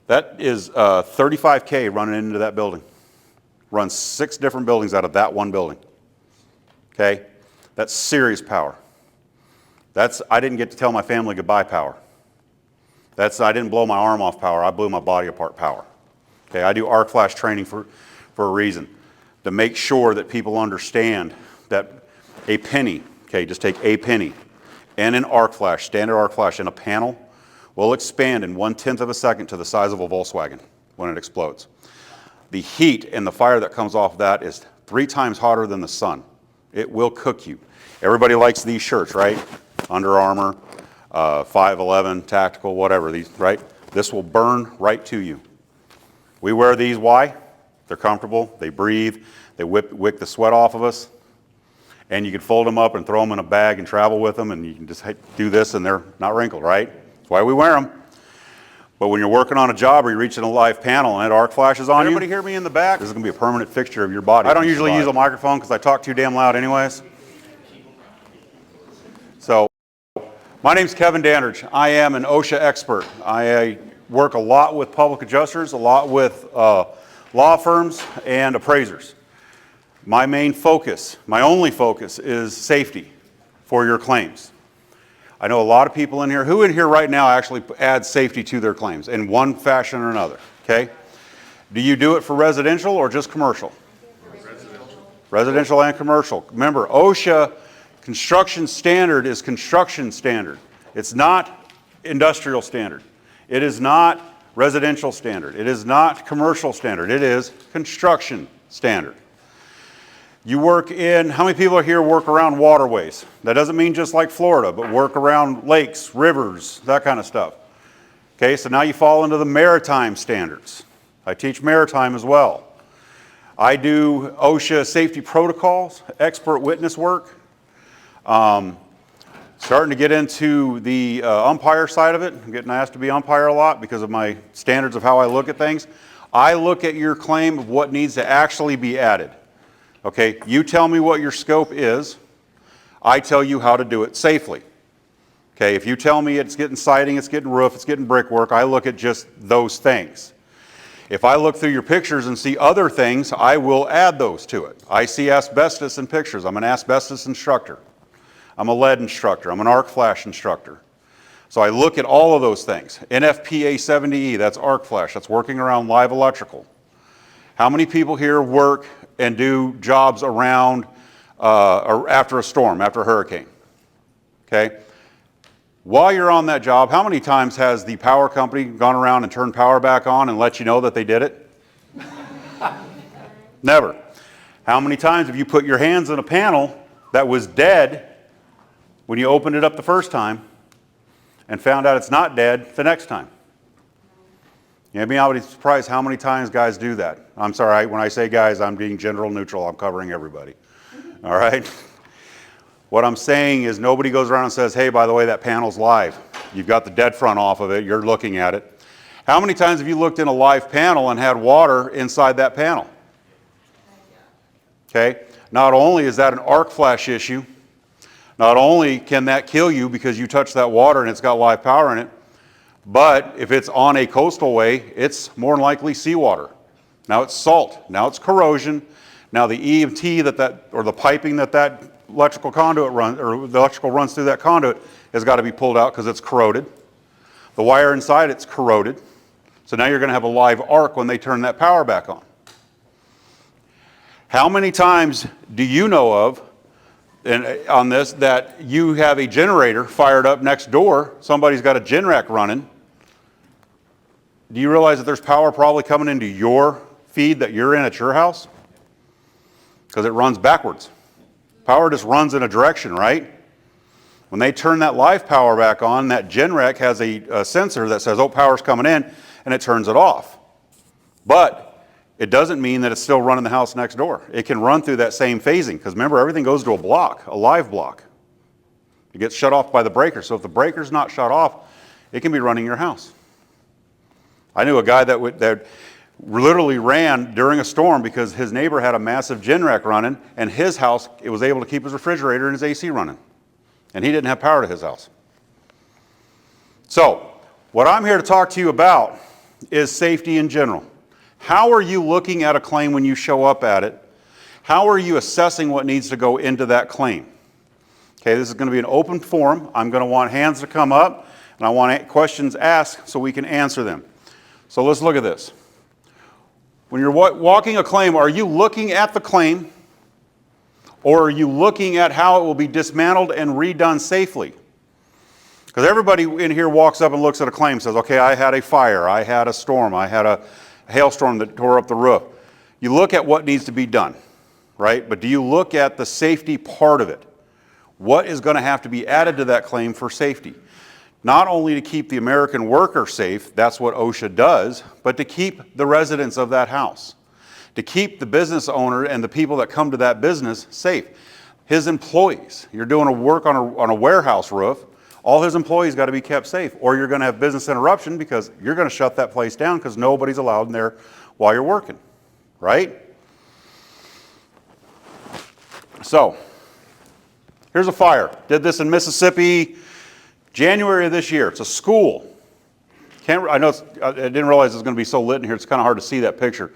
That is 35K running into that building. Runs 6 different buildings out of that one building. Okay? That's serious power. That's, I didn't get to tell my family goodbye power. That's, I didn't blow my arm off power, I blew my body apart power. Okay, I do arc flash training for a reason, to make sure that people understand that a penny, okay, just take a penny, and an arc flash, standard arc flash in a panel, will expand in 1/10 of a second to the size of a Volkswagen when it explodes. The heat and the fire that comes off that is 3 times hotter than the sun. It will cook you. Everybody likes these shirts, right? Under Armour, 511, Tactical, whatever, these, right? This will burn right to you. We wear these, why? They're comfortable, they breathe, they wick the sweat off of us, and you can fold them up and throw them in a bag and travel with them, and you can just do this and they're not wrinkled, right? That's why we wear them. But when you're working on a job or you're reaching a live panel and it arc flashes on you, everybody hear me in the back? This is going to be a permanent fixture of your body. I don't usually use a microphone because I talk too damn loud anyways. So, my name's Kevin Dandridge. I am an OSHA expert. I work a lot with public adjusters, a lot with law firms and appraisers. My main focus, my only focus, is safety for your claims. I know a lot of people in here, who in here right now actually adds safety to their claims in one fashion or another, okay? Do you do it for residential or just commercial? Residential. Residential and commercial. Remember, OSHA construction standard is construction standard. It's not industrial standard. It is not residential standard. It is not commercial standard. It is construction standard. You work in, how many people are here work around waterways? That doesn't mean just like Florida, but work around lakes, rivers, that kind of stuff. Okay, so now you fall into the maritime standards. I teach maritime as well. I do OSHA safety protocols, expert witness work. Starting to get into the umpire side of it. I'm getting asked to be umpire a lot because of my standards of how I look at things. I look at your claim of what needs to actually be added. Okay, you tell me what your scope is. I tell you how to do it safely. Okay, if you tell me it's getting siding, it's getting roof, it's getting brickwork, I look at just those things. If I look through your pictures and see other things, I will add those to it. I see asbestos in pictures. I'm an asbestos instructor. I'm a lead instructor. I'm an arc flash instructor. So I look at all of those things. NFPA 70E, that's arc flash. That's working around live electrical. How many people here work and do jobs around or after a storm, after a hurricane? Okay. While you're on that job, how many times has the power company gone around and turned power back on and let you know that they did it? Never. How many times have you put your hands in a panel that was dead when you opened it up the first time and found out it's not dead the next time? I mean, I would be surprised how many times guys do that. I'm sorry, when I say guys, I'm being gender neutral. I'm covering everybody. All right? What I'm saying is nobody goes around and says, hey, by the way, that panel's live. You've got the dead front off of it. You're looking at it. How many times have you looked in a live panel and had water inside that panel? Okay? Not only is that an arc flash issue, not only can that kill you because you touch that water and it's got live power in it, but if it's on a coastal way, it's more than likely seawater. Now it's salt. Now it's corrosion. Now the EMT or the piping that electrical conduit runs, or the electrical runs through that conduit, has got to be pulled out because it's corroded. The wire inside it's corroded. So now you're going to have a live arc when they turn that power back on. How many times do you know of on this that you have a generator fired up next door, somebody's got a gen rack running? Do you realize that there's power probably coming into your feed that you're in at your house? Because it runs backwards. Power just runs in a direction, right? When they turn that live power back on, that gen rack has a sensor that says, oh, power's coming in, and it turns it off. But it doesn't mean that it's still running the house next door. It can run through that same phasing, because remember, everything goes to a block, a live block. It gets shut off by the breaker. So if the breaker's not shut off, it can be running your house. I knew a guy that literally ran during a storm because his neighbor had a massive gen rack running, and his house, it was able to keep his refrigerator and his AC running. And he didn't have power to his house. So, what I'm here to talk to you about is safety in general. How are you looking at a claim when you show up at it? How are you assessing what needs to go into that claim? Okay, this is going to be an open forum. I'm going to want hands to come up, and I want questions asked so we can answer them. So let's look at this. When you're walking a claim, are you looking at the claim, or are you looking at how it will be dismantled and redone safely? Because everybody in here walks up and looks at a claim and says, okay, I had a fire, I had a storm, I had a hailstorm that tore up the roof. You look at what needs to be done, right? But do you look at the safety part of it? What is going to have to be added to that claim for safety? Not only to keep the American worker safe, that's what OSHA does, but to keep the residents of that house, to keep the business owner and the people that come to that business safe. His employees, you're doing a work on a warehouse roof, all his employees got to be kept safe, or you're going to have business interruption because you're going to shut that place down because nobody's allowed in there while you're working, right? So, here's a fire. Did this in Mississippi, January of this year. It's a school. I didn't realize it was going to be so lit in here. It's kind of hard to see that picture.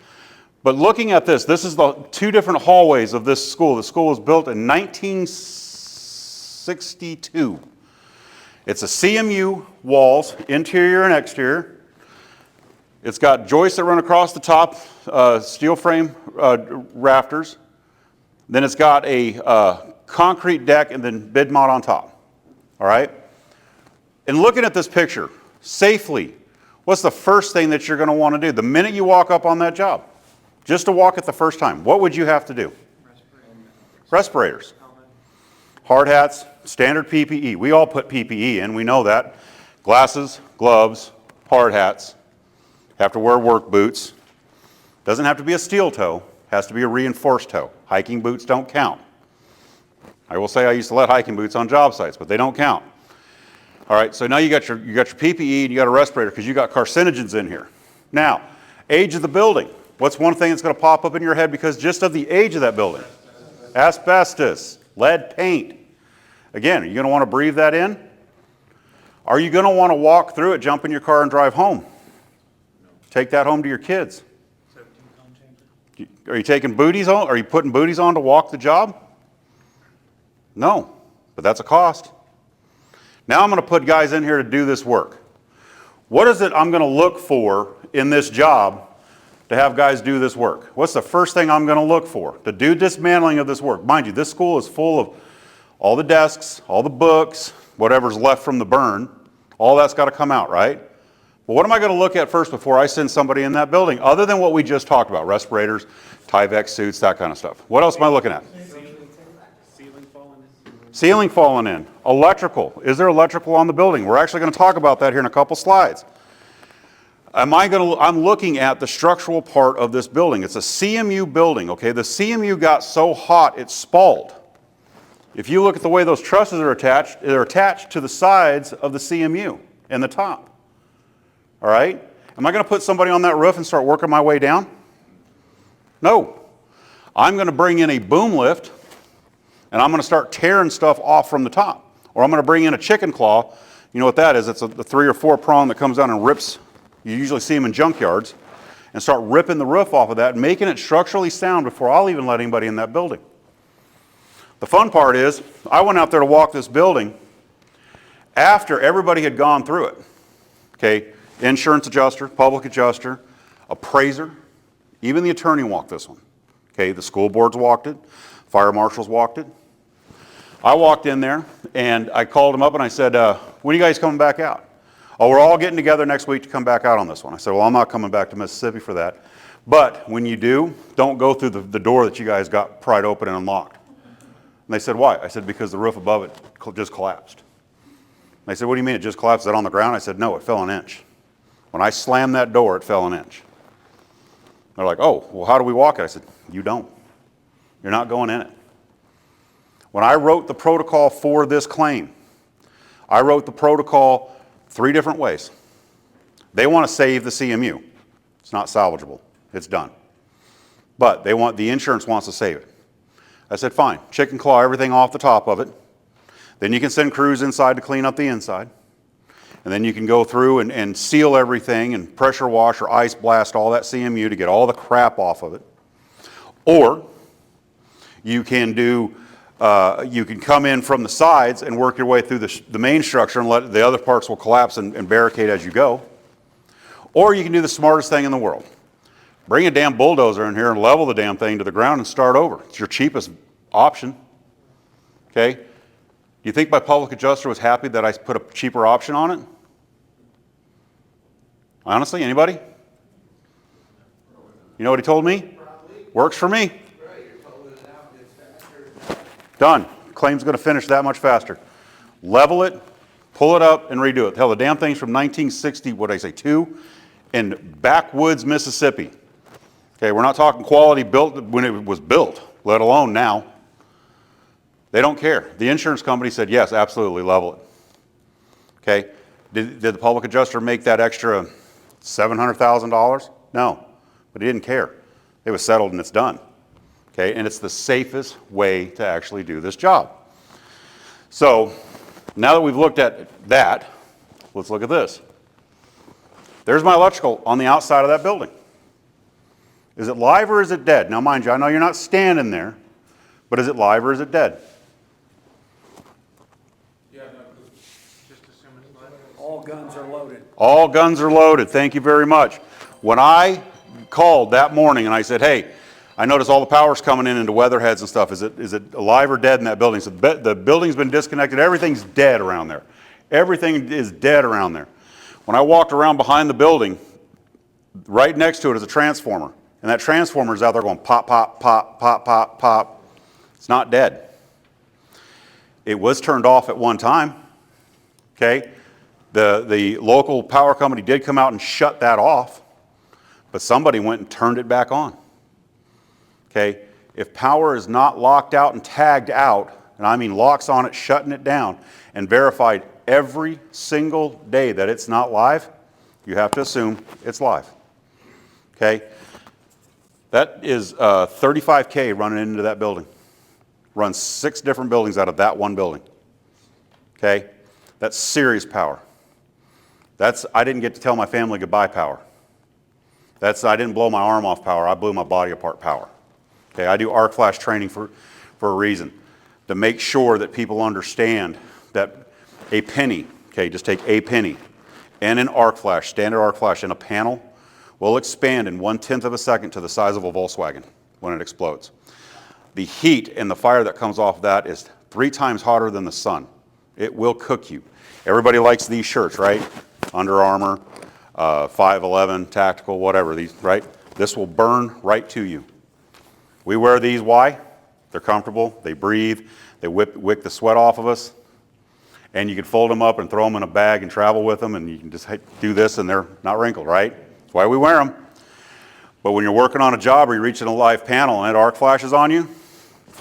But looking at this is the two different hallways of this school. The school was built in 1962. It's a CMU walls, interior and exterior. It's got joists that run across the top, steel frame rafters. Then it's got a concrete deck and then bid mod on top. All right? And looking at this picture, safely, what's the first thing that you're going to want to do? The minute you walk up on that job, just to walk it the first time, what would you have to do? Respirators. Hard hats, standard PPE. We all put PPE in, we know that. Glasses, gloves, hard hats. Have to wear work boots. Doesn't have to be a steel toe, has to be a reinforced toe. Hiking boots don't count. I will say I used to let hiking boots on job sites, but they don't count. All right, so now you got your PPE and you got a respirator because you got carcinogens in here. Now, age of the building. What's one thing that's going to pop up in your head because just of the age of that building? Asbestos, lead paint. Again, are you going to want to breathe that in? Are you going to want to walk through it, jump in your car and drive home? Take that home to your kids. Are you taking booties on? Are you putting booties on to walk the job? No, but that's a cost. Now I'm going to put guys in here to do this work. What is it I'm going to look for in this job to have guys do this work? What's the first thing I'm going to look for to do dismantling of this work? Mind you, this school is full of all the desks, all the books, whatever's left from the burn. All that's got to come out, right? But what am I going to look at first before I send somebody in that building, other than what we just talked about, respirators, Tyvek suits, that kind of stuff? What else am I looking at? Ceiling falling in. Electrical. Is there electrical on the building? We're actually going to talk about that here in a couple slides. I'm looking at the structural part of this building. It's a CMU building, okay? The CMU got so hot it spalled. If you look at the way those trusses are attached, they're attached to the sides of the CMU and the top. All right? Am I going to put somebody on that roof and start working my way down? No. I'm going to bring in a boom lift and I'm going to start tearing stuff off from the top. Or I'm going to bring in a chicken claw. You know what that is? It's the 3 or 4 prong that comes down and rips. You usually see them in junkyards. And start ripping the roof off of that and making it structurally sound before I'll even let anybody in that building. The fun part is, I went out there to walk this building after everybody had gone through it. Okay, insurance adjuster, public adjuster, appraiser, even the attorney walked this one. Okay, the school boards walked it, fire marshals walked it. I walked in there and I called them up and I said, when are you guys coming back out? Oh, we're all getting together next week to come back out on this one. I said, well, I'm not coming back to Mississippi for that. But when you do, don't go through the door that you guys got pried open and unlocked. And they said, why? I said, because the roof above it just collapsed. And they said, what do you mean it just collapsed? Is that on the ground? I said, no, it fell an inch. When I slammed that door, it fell an inch. They're like, oh, well, how do we walk it? I said, you don't. You're not going in it. When I wrote the protocol for this claim, I wrote the protocol 3 different ways. They want to save the CMU. It's not salvageable. It's done. But the insurance wants to save it. I said, fine, chicken claw everything off the top of it. Then you can send crews inside to clean up the inside. And then you can go through and seal everything and pressure wash or ice blast all that CMU to get all the crap off of it. Or you can do, you can come in from the sides and work your way through the main structure and let the other parts will collapse and barricade as you go. Or you can do the smartest thing in the world. Bring a damn bulldozer in here and level the damn thing to the ground and start over. It's your cheapest option. Okay? Do you think my public adjuster was happy that I put a cheaper option on it? Honestly, anybody? You know what he told me? Works for me. Done. Claim's going to finish that much faster. Level it, pull it up, and redo it. Hell, the damn thing's from 1960, what did I say, 2? In backwoods, Mississippi. Okay, we're not talking quality built when it was built, let alone now. They don't care. The insurance company said, yes, absolutely, level it. Okay, did the public adjuster make that extra $700,000? No, but he didn't care. It was settled and it's done. Okay, and it's the safest way to actually do this job. So now that we've looked at that, let's look at this. There's my electrical on the outside of that building. Is it live or is it dead? Now mind you, I know you're not standing there, but is it live or is it dead? Yeah, no, just assume it's live. All guns are loaded. All guns are loaded. Thank you very much. When I called that morning and I said, hey, I noticed all the power's coming in into weatherheads and stuff. Is it alive or dead in that building? So the building's been disconnected. Everything's dead around there. Everything is dead around there. When I walked around behind the building, right next to it is a transformer. And that transformer is out there going pop, pop, pop, pop, pop, pop. It's not dead. It was turned off at one time. Okay? The local power company did come out and shut that off, but somebody went and turned it back on. Okay? If power is not locked out and tagged out, and I mean locks on it, shutting it down, and verified every single day that it's not live, you have to assume it's live. Okay? That is 35K running into that building. Runs 6 different buildings out of that one building. Okay? That's serious power. That's, I didn't get to tell my family goodbye power. That's, I didn't blow my arm off power, I blew my body apart power. Okay, I do arc flash training for a reason. To make sure that people understand that a penny, okay, just take a penny, and an arc flash, standard arc flash in a panel, will expand in 1/10 of a second to the size of a Volkswagen when it explodes. The heat and the fire that comes off that is 3 times hotter than the sun. It will cook you. Everybody likes these shirts, right? Under Armour, 511, tactical, whatever, these, right? This will burn right to you. We wear these, why? They're comfortable, they breathe, they wick the sweat off of us, and you can fold them up and throw them in a bag and travel with them, and you can just do this and they're not wrinkled, right? That's why we wear them. But when you're working on a job or you're reaching a live panel and it arc flashes on you,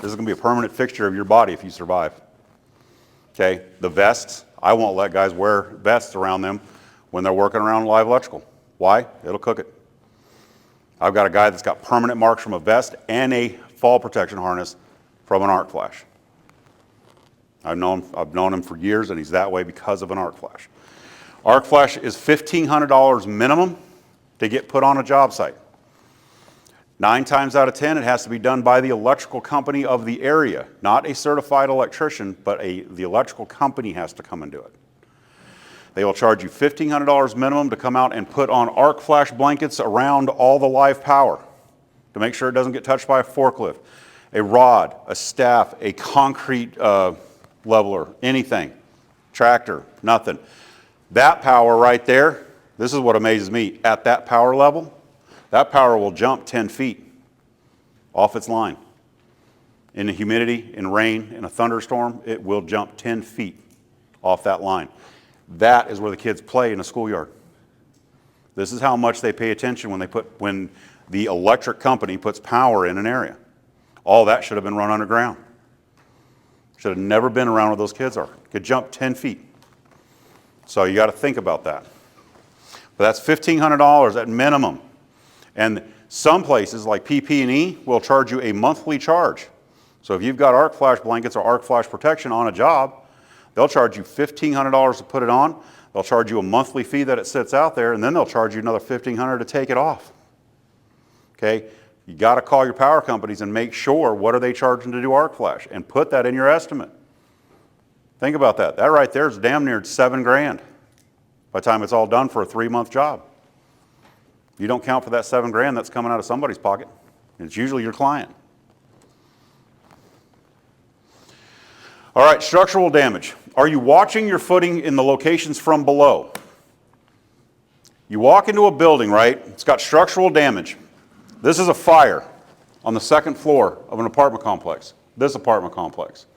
this is going to be a permanent fixture of your body if you survive. Okay, the vests, I won't let guys wear vests around them when they're working around live electrical. Why? It'll cook it. I've got a guy that's got permanent marks from a vest and a fall protection harness from an arc flash. I've known him for years, and he's that way because of an arc flash. Arc flash is $1,500 minimum to get put on a job site. 9 times out of 10, it has to be done by the electrical company of the area, not a certified electrician, but the electrical company has to come and do it. They will charge you $1,500 minimum to come out and put on arc flash blankets around all the live power to make sure it doesn't get touched by a forklift, a rod, a staff, a concrete leveler, anything, tractor, nothing. That power right there, this is what amazes me. At that power level, that power will jump 10 feet off its line. In the humidity, in rain, in a thunderstorm, it will jump 10 feet off that line. That is where the kids play in a schoolyard. This is how much they pay attention when the electric company puts power in an area. All that should have been run underground. Should have never been around where those kids are. Could jump 10 feet. So you got to think about that. But that's $1,500 at minimum. And some places like PP&E will charge you a monthly charge. So if you've got arc flash blankets or arc flash protection on a job, they'll charge you $1,500 to put it on. They'll charge you a monthly fee that it sits out there, and then they'll charge you another $1,500 to take it off. Okay? You got to call your power companies and make sure what are they charging to do arc flash, and put that in your estimate. Think about that. That right there is damn near $7 grand by the time it's all done for a 3-month job. You don't count for that $7 grand that's coming out of somebody's pocket. It's usually your client. All right, structural damage. Are you watching your footing in the locations from below? You walk into a building, right? It's got structural damage. This is a fire on the 2nd floor of an apartment complex, this apartment complex.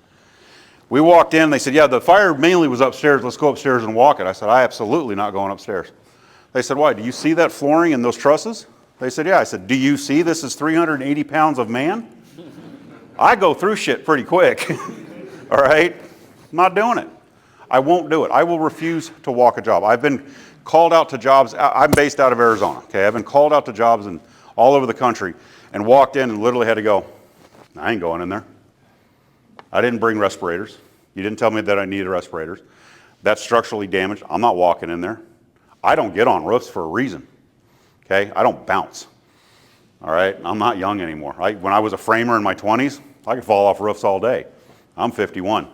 We walked in, they said, yeah, the fire mainly was upstairs, let's go upstairs and walk it. I said, I absolutely not going upstairs. They said, why, do you see that flooring and those trusses? They said, yeah. I said, do you see this is 380 pounds of man? I go through shit pretty quick. All right? I'm not doing it. I won't do it. I will refuse to walk a job. I've been called out to jobs. I'm based out of Arizona. Okay? I've been called out to jobs all over the country and walked in and literally had to go, I ain't going in there. I didn't bring respirators. You didn't tell me that I needed respirators. That's structurally damaged. I'm not walking in there. I don't get on roofs for a reason. Okay? I don't bounce. All right? I'm not young anymore. When I was a framer in my 20s, I could fall off roofs all day. I'm 51.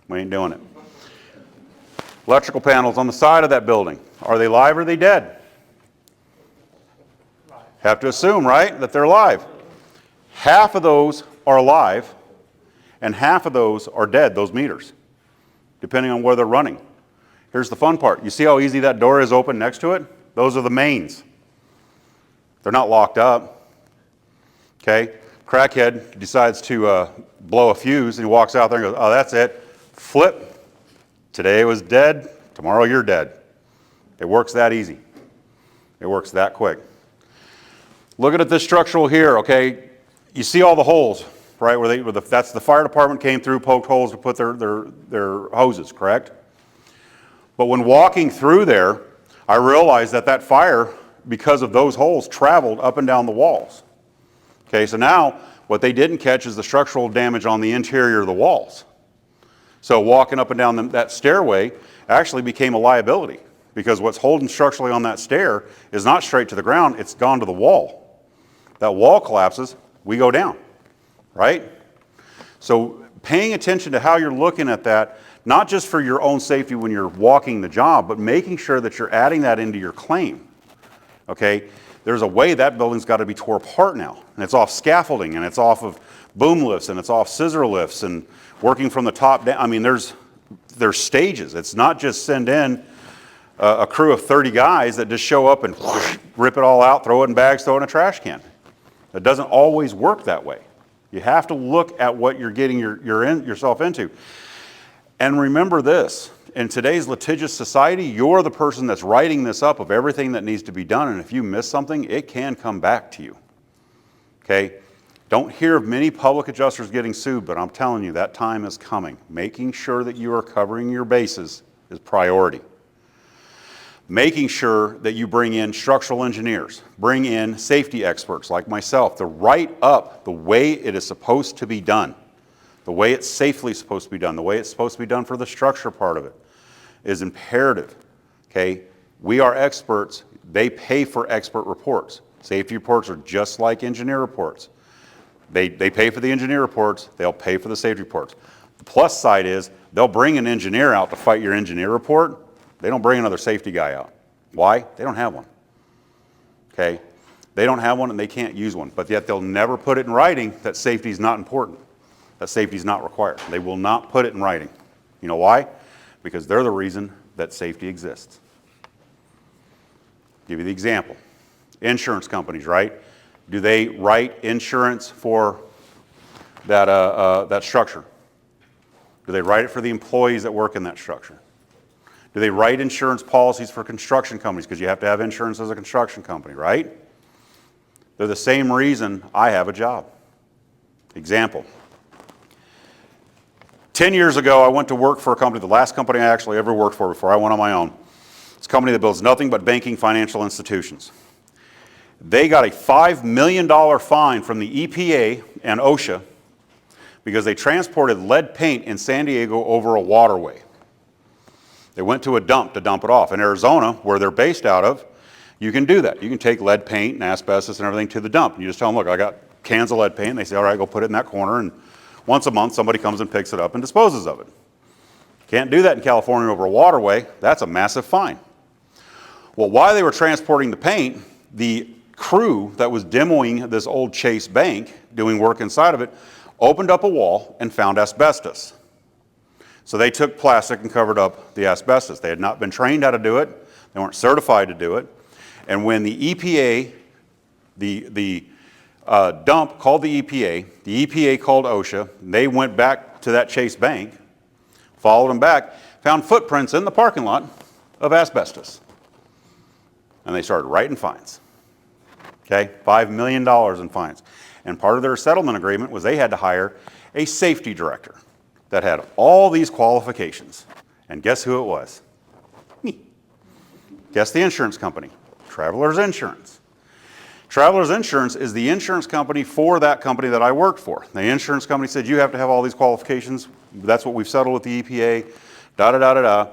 We ain't doing it. Electrical panels on the side of that building. Are they live or are they dead? Have to assume, right, that they're live. Half of those are alive and half of those are dead, those meters, depending on where they're running. Here's the fun part. You see how easy that door is open next to it? Those are the mains. They're not locked up. Okay? Crackhead decides to blow a fuse and he walks out there and goes, oh, that's it. Flip. Today it was dead. Tomorrow you're dead. It works that easy. It works that quick. Looking at this structural here, okay, you see all the holes, right? That's the fire department came through, poked holes to put their hoses, correct? But when walking through there, I realized that fire, because of those holes, traveled up and down the walls. Okay, so now what they didn't catch is the structural damage on the interior of the walls. So walking up and down that stairway actually became a liability, because what's holding structurally on that stair is not straight to the ground, it's gone to the wall. That wall collapses, we go down, right? So paying attention to how you're looking at that, not just for your own safety when you're walking the job, but making sure that you're adding that into your claim, okay? There's a way that building's got to be tore apart now, and it's off scaffolding, and it's off of boom lifts, and it's off scissor lifts, and working from the top down. I mean, there's stages. It's not just send in a crew of 30 guys that just show up and whoosh, rip it all out, throw it in bags, throw it in a trash can. It doesn't always work that way. You have to look at what you're getting yourself into. And remember this, in today's litigious society, you're the person that's writing this up of everything that needs to be done, and if you miss something, it can come back to you. Okay? Don't hear of many public adjusters getting sued, but I'm telling you, that time is coming. Making sure that you are covering your bases is priority. Making sure that you bring in structural engineers, bring in safety experts like myself to write up the way it is supposed to be done, the way it's safely supposed to be done, the way it's supposed to be done for the structure part of it is imperative, okay? We are experts. They pay for expert reports. Safety reports are just like engineer reports. They pay for the engineer reports, they'll pay for the safety reports. The plus side is they'll bring an engineer out to fight your engineer report. They don't bring another safety guy out. Why? They don't have one. Okay? They don't have one and they can't use one, but yet they'll never put it in writing that safety is not important, that safety is not required. They will not put it in writing. You know why? Because they're the reason that safety exists. Give you the example. Insurance companies, right? Do they write insurance for that structure? Do they write it for the employees that work in that structure? Do they write insurance policies for construction companies? Because you have to have insurance as a construction company, right? They're the same reason I have a job. Example. 10 years ago, I went to work for a company, the last company I actually ever worked for before I went on my own. It's a company that builds nothing but banking financial institutions. They got a $5 million fine from the EPA and OSHA because they transported lead paint in San Diego over a waterway. They went to a dump to dump it off. In Arizona, where they're based out of, you can do that. You can take lead paint and asbestos and everything to the dump. You just tell them, look, I got cans of lead paint. And they say, all right, go put it in that corner. And once a month, somebody comes and picks it up and disposes of it. Can't do that in California over a waterway. That's a massive fine. Well, while they were transporting the paint, the crew that was demoing this old Chase bank, doing work inside of it, opened up a wall and found asbestos. So they took plastic and covered up the asbestos. They had not been trained how to do it. They weren't certified to do it. And when the EPA, the dump called the EPA called OSHA, they went back to that Chase bank, followed them back, found footprints in the parking lot of asbestos. And they started writing fines. Okay, $5 million in fines. And part of their settlement agreement was they had to hire a safety director that had all these qualifications. And guess who it was? Me. Guess the insurance company, Travelers Insurance. Travelers Insurance is the insurance company for that company that I worked for. The insurance company said, you have to have all these qualifications. That's what we've settled with the EPA, da-da-da-da-da.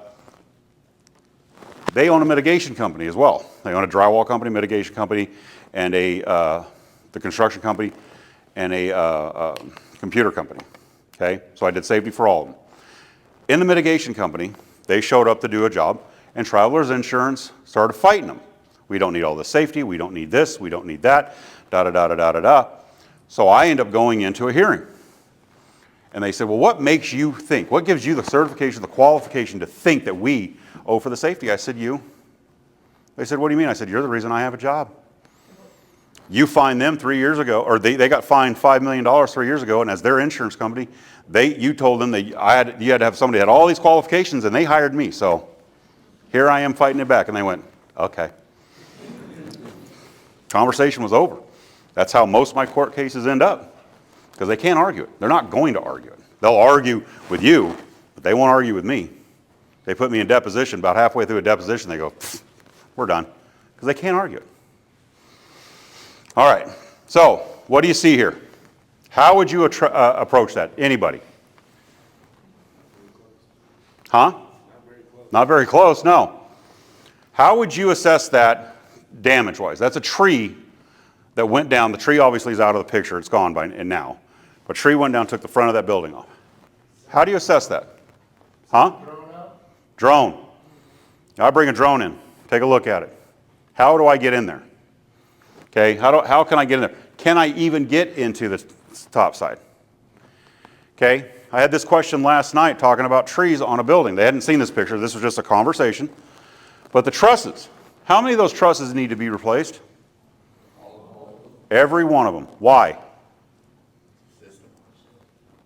They own a mitigation company as well. They own a drywall company, mitigation company, and the construction company, and a computer company. Okay, so I did safety for all of them. In the mitigation company, they showed up to do a job, and Travelers Insurance started fighting them. We don't need all this safety, we don't need this, we don't need that, da-da-da-da-da-da-da. So I end up going into a hearing. And they said, well, what makes you think? What gives you the certification, the qualification to think that we owe for the safety? I said, you. They said, what do you mean? I said, you're the reason I have a job. You fined them 3 years ago, or they got fined $5 million 3 years ago, and as their insurance company, you told them that you had to have somebody that had all these qualifications, and they hired me. So here I am fighting it back. And they went, okay. Conversation was over. That's how most of my court cases end up, because they can't argue it. They're not going to argue it. They'll argue with you, but they won't argue with me. They put me in deposition. About halfway through a deposition, they go, we're done, because they can't argue it. All right, so what do you see here? How would you approach that? Anybody? Huh? Not very close, no. How would you assess that damage-wise? That's a tree that went down. The tree obviously is out of the picture. It's gone by now. But a tree went down, took the front of that building off. How do you assess that? Huh? Drone. I bring a drone in. Take a look at it. How do I get in there? Okay, how can I get in there? Can I even get into the top side? Okay, I had this question last night talking about trees on a building. They hadn't seen this picture. This was just a conversation. But the trusses, how many of those trusses need to be replaced? Every one of them. Why?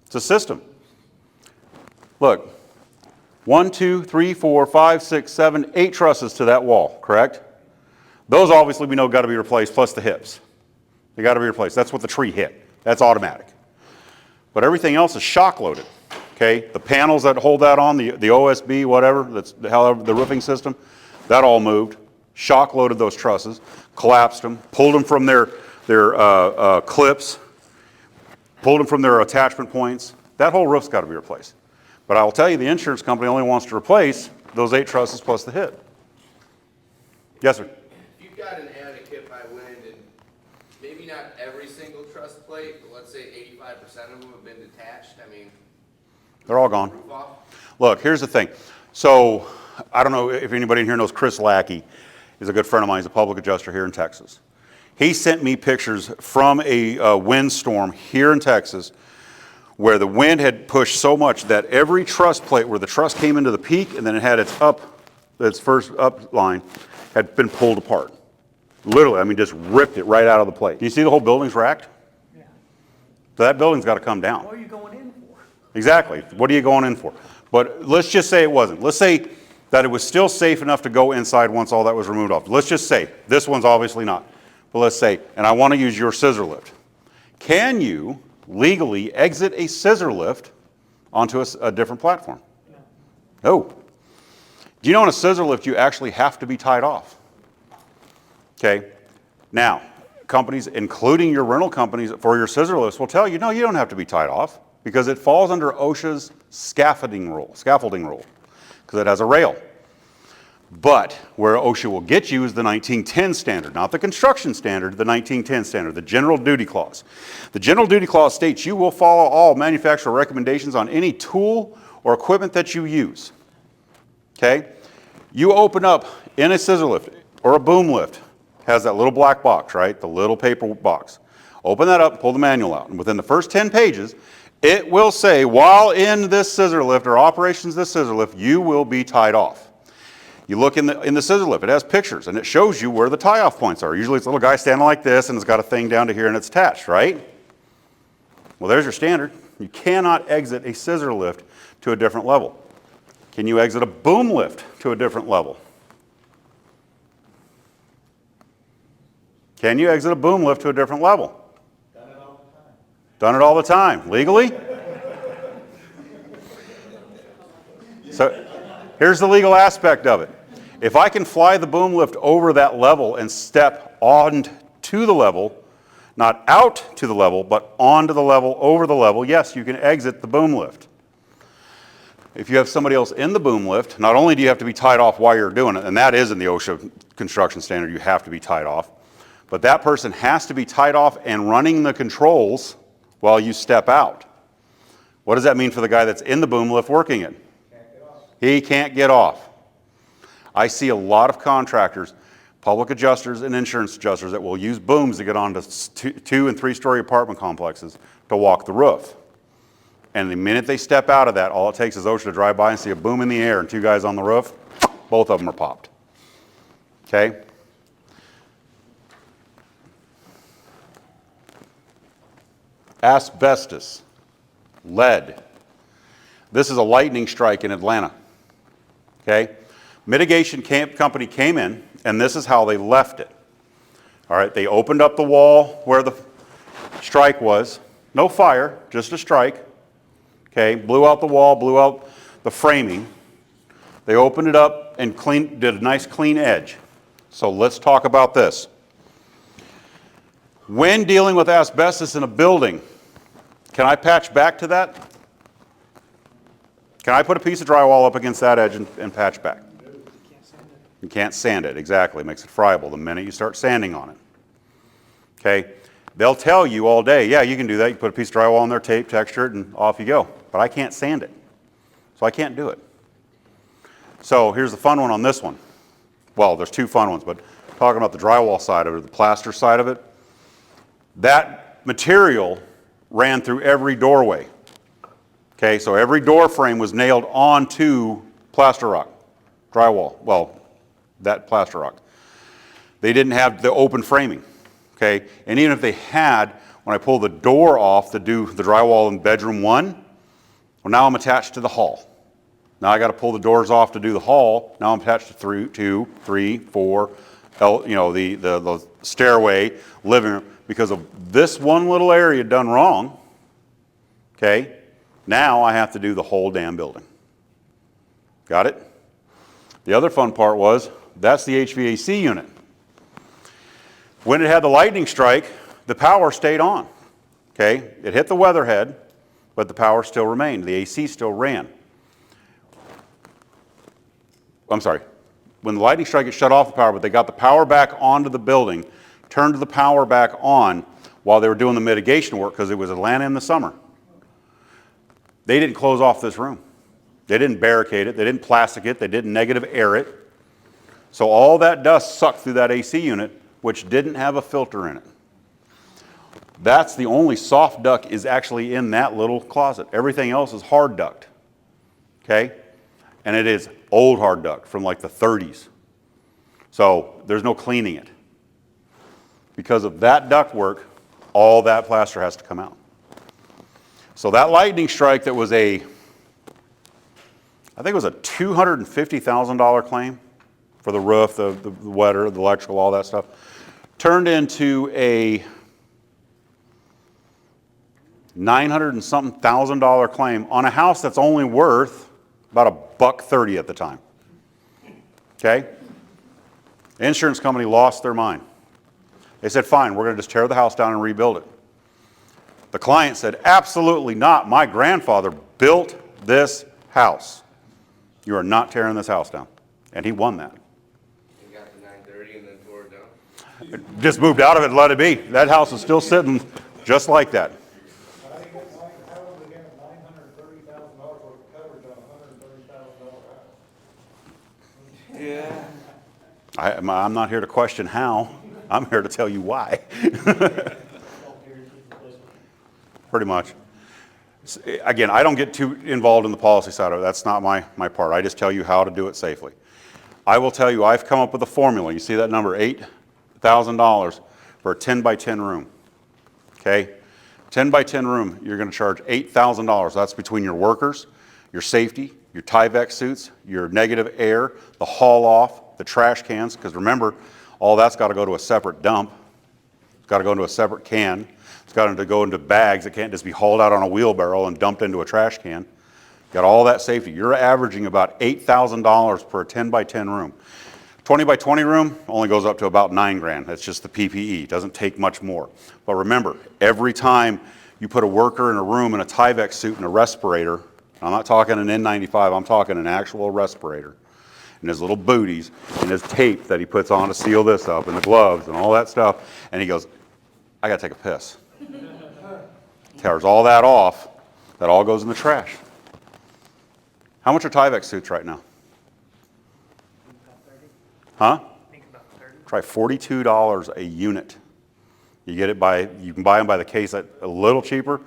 It's a system. Look, 1, 2, 3, 4, 5, 6, 7, 8 trusses to that wall, correct? Those obviously we know got to be replaced, plus the hips. They got to be replaced. That's what the tree hit. That's automatic. But everything else is shock loaded. Okay, the panels that hold that on, the OSB, whatever, that's however the roofing system, that all moved. Shock loaded those trusses, collapsed them, pulled them from their clips, pulled them from their attachment points. That whole roof's got to be replaced. But I will tell you, the insurance company only wants to replace those 8 trusses plus the hip. Yes, sir. You've got an attic hit by wind, and maybe not every single truss plate, but let's say 85% of them have been detached. I mean, They're all gone. roof off. Look, here's the thing. So I don't know if anybody in here knows Chris Lackey. He's a good friend of mine. He's a public adjuster here in Texas. He sent me pictures from a windstorm here in Texas where the wind had pushed so much that every truss plate where the truss came into the peak and then it had its first up line had been pulled apart. Literally, I mean, just ripped it right out of the plate. Do you see the whole building's racked? Yeah. So that building's got to come down. What are you going in for? Exactly. What are you going in for? But let's just say it wasn't. Let's say that it was still safe enough to go inside once all that was removed off. Let's just say, this one's obviously not. But let's say, and I want to use your scissor lift. Can you legally exit a scissor lift onto a different platform? No. Do you know on a scissor lift you actually have to be tied off? Okay. Now, companies, including your rental companies for your scissor lifts, will tell you, no, you don't have to be tied off because it falls under OSHA's scaffolding rule, because it has a rail. But where OSHA will get you is the 1910 standard, not the construction standard, the 1910 standard, the general duty clause. The general duty clause states you will follow all manufacturer recommendations on any tool or equipment that you use. Okay? You open up in a scissor lift or a boom lift, has that little black box, right? The little paper box. Open that up, pull the manual out, and within the first 10 pages, it will say, while in this scissor lift or operations of this scissor lift, you will be tied off. You look in the scissor lift, it has pictures, and it shows you where the tie-off points are. Usually it's a little guy standing like this, and it's got a thing down to here, and it's attached, right? Well, there's your standard. You cannot exit a scissor lift to a different level. Can you exit a boom lift to a different level? Can you exit a boom lift to a different level? Done it all the time. Done it all the time. Legally? So here's the legal aspect of it. If I can fly the boom lift over that level and step on to the level, not out to the level, but onto the level, over the level, yes, you can exit the boom lift. If you have somebody else in the boom lift, not only do you have to be tied off while you're doing it, and that is in the OSHA construction standard, you have to be tied off, but that person has to be tied off and running the controls while you step out. What does that mean for the guy that's in the boom lift working it? Can't get off. He can't get off. I see a lot of contractors, public adjusters and insurance adjusters that will use booms to get onto 2- and 3-story apartment complexes to walk the roof. And the minute they step out of that, all it takes is OSHA to drive by and see a boom in the air and 2 guys on the roof, both of them are popped. Okay? Asbestos, lead. This is a lightning strike in Atlanta. Okay? Mitigation company came in, and this is how they left it. All right, they opened up the wall where the strike was. No fire, just a strike. Okay, blew out the wall, blew out the framing. They opened it up and did a nice clean edge. So let's talk about this. When dealing with asbestos in a building, can I patch back to that? Can I put a piece of drywall up against that edge and patch back? You can't sand it, exactly. It makes it friable the minute you start sanding on it. Okay? They'll tell you all day, yeah, you can do that. You put a piece of drywall on there, tape, texture it, and off you go. But I can't sand it. So I can't do it. So here's the fun one on this one. Well, there's 2 fun ones, but talking about the drywall side of it, the plaster side of it, that material ran through every doorway. Okay, so every door frame was nailed onto plaster rock, drywall, well, that plaster rock. They didn't have the open framing, okay? And even if they had, when I pull the door off to do the drywall in bedroom 1, well, now I'm attached to the hall. Now I got to pull the doors off to do the hall. Now I'm attached to 2, 3, 4, the stairway, living room, because of this one little area done wrong, okay? Now I have to do the whole damn building. Got it? The other fun part was, that's the HVAC unit. When it had the lightning strike, the power stayed on. Okay? It hit the weatherhead, but the power still remained. The AC still ran. I'm sorry. When the lightning strike, it shut off the power, but they got the power back onto the building, turned the power back on while they were doing the mitigation work because it was Atlanta in the summer. They didn't close off this room. They didn't barricade it. They didn't plastic it. They didn't negative air it. So all that dust sucked through that AC unit, which didn't have a filter in it. That's the only soft duct is actually in that little closet. Everything else is hard duct. Okay? And it is old hard duct from like the 30s. So there's no cleaning it. Because of that duct work, all that plaster has to come out. So that lightning strike that was I think it was a $250,000 claim for the roof, the wetter, the electrical, all that stuff, turned into a $900 and something thousand claim on a house that's only worth about $130 at the time. Okay? The insurance company lost their mind. They said, fine, we're going to just tear the house down and rebuild it. The client said, absolutely not. My grandfather built this house. You are not tearing this house down. And he won that. Just moved out of it and let it be. That house is still sitting just like that. How do we get $930,000 worth of coverage on a $130,000 house? I'm not here to question how. I'm here to tell you why. Pretty much. Again, I don't get too involved in the policy side of it. That's not my part. I just tell you how to do it safely. I will tell you, I've come up with a formula. You see that number, $8,000 for a 10 by 10 room. Okay? 10 by 10 room, you're going to charge $8,000. That's between your workers, your safety, your Tyvek suits, your negative air, the haul off, the trash cans, because remember, all that's got to go to a separate dump. It's got to go into a separate can. It's got to go into bags. It can't just be hauled out on a wheelbarrow and dumped into a trash can. Got all that safety. You're averaging about $8,000 per 10 by 10 room. 20 by 20 room only goes up to about $9,000. That's just the PPE. It doesn't take much more. But remember, every time you put a worker in a room in a Tyvek suit and a respirator, I'm not talking an N95, I'm talking an actual respirator, and his little booties and his tape that he puts on to seal this up and the gloves and all that stuff, and he goes, I gotta take a piss. Tears all that off, that all goes in the trash. How much are Tyvek suits right now? Huh? Try $42 a unit. You get it you can buy them by the case at a little cheaper.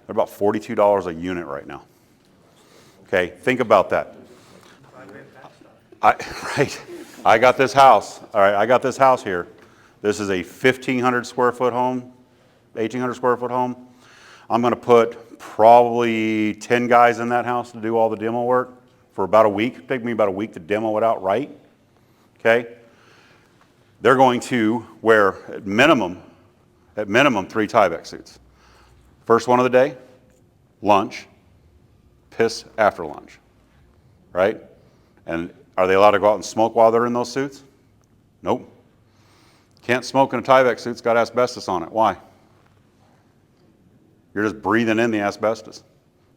They're about $42 a unit right now. Okay, think about that. Right. I got this house. All right, I got this house here. This is a 1,500 square foot home, 1,800 square foot home. I'm going to put probably 10 guys in that house to do all the demo work for about a week. It'll take me about a week to demo it out right. Okay? They're going to wear at minimum 3 Tyvek suits. First one of the day, lunch, piss after lunch, right? And are they allowed to go out and smoke while they're in those suits? Nope. Can't smoke in a Tyvek suit. It's got asbestos on it. Why? You're just breathing in the asbestos,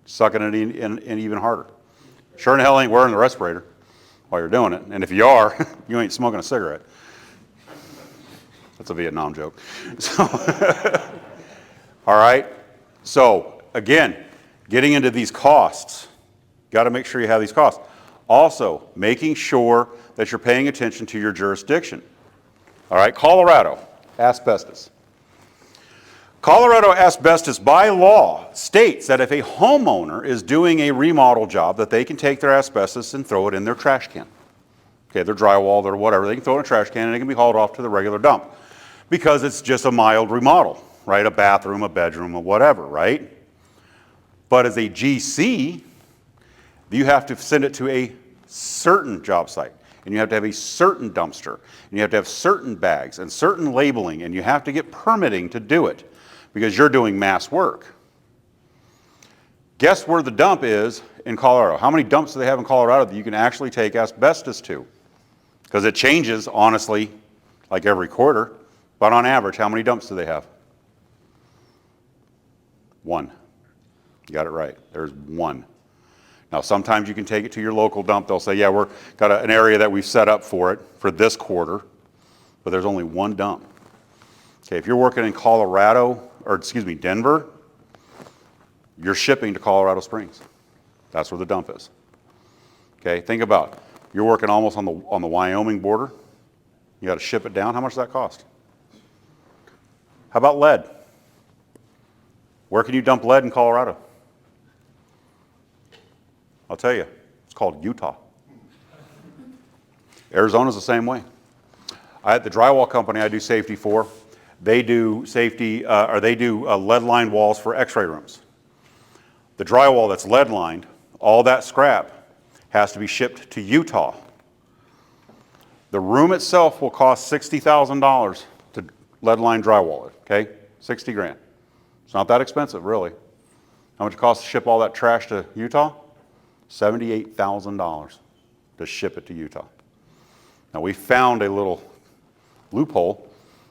sucking it in even harder. Sure in hell ain't wearing the respirator while you're doing it. And if you are, you ain't smoking a cigarette. That's a Vietnam joke. So, all right. So again, getting into these costs, got to make sure you have these costs. Also, making sure that you're paying attention to your jurisdiction. All right, Colorado, asbestos. Colorado asbestos by law states that if a homeowner is doing a remodel job, that they can take their asbestos and throw it in their trash can. Okay, their drywall, their whatever, they can throw it in a trash can and it can be hauled off to the regular dump because it's just a mild remodel, right? A bathroom, a bedroom, or whatever, right? But as a GC, you have to send it to a certain job site, and you have to have a certain dumpster, and you have to have certain bags and certain labeling, and you have to get permitting to do it because you're doing mass work. Guess where the dump is in Colorado? How many dumps do they have in Colorado that you can actually take asbestos to? Because it changes, honestly, like every quarter, but on average, how many dumps do they have? One. You got it right. There's one. Now, sometimes you can take it to your local dump. They'll say, yeah, we've got an area that we've set up for it for this quarter, but there's only one dump. Okay, if you're working in Colorado, or excuse me, Denver, you're shipping to Colorado Springs. That's where the dump is. Okay, think about it. You're working almost on the Wyoming border. You got to ship it down. How much does that cost? How about lead? Where can you dump lead in Colorado? I'll tell you, it's called Utah. Arizona's the same way. The drywall company I do safety for, they do safety, lead lined walls for x-ray rooms. The drywall that's lead lined, all that scrap has to be shipped to Utah. The room itself will cost $60,000 to lead line drywall it, okay? 60 grand. It's not that expensive, really. How much it costs to ship all that trash to Utah? $78,000 to ship it to Utah. Now we found a little loophole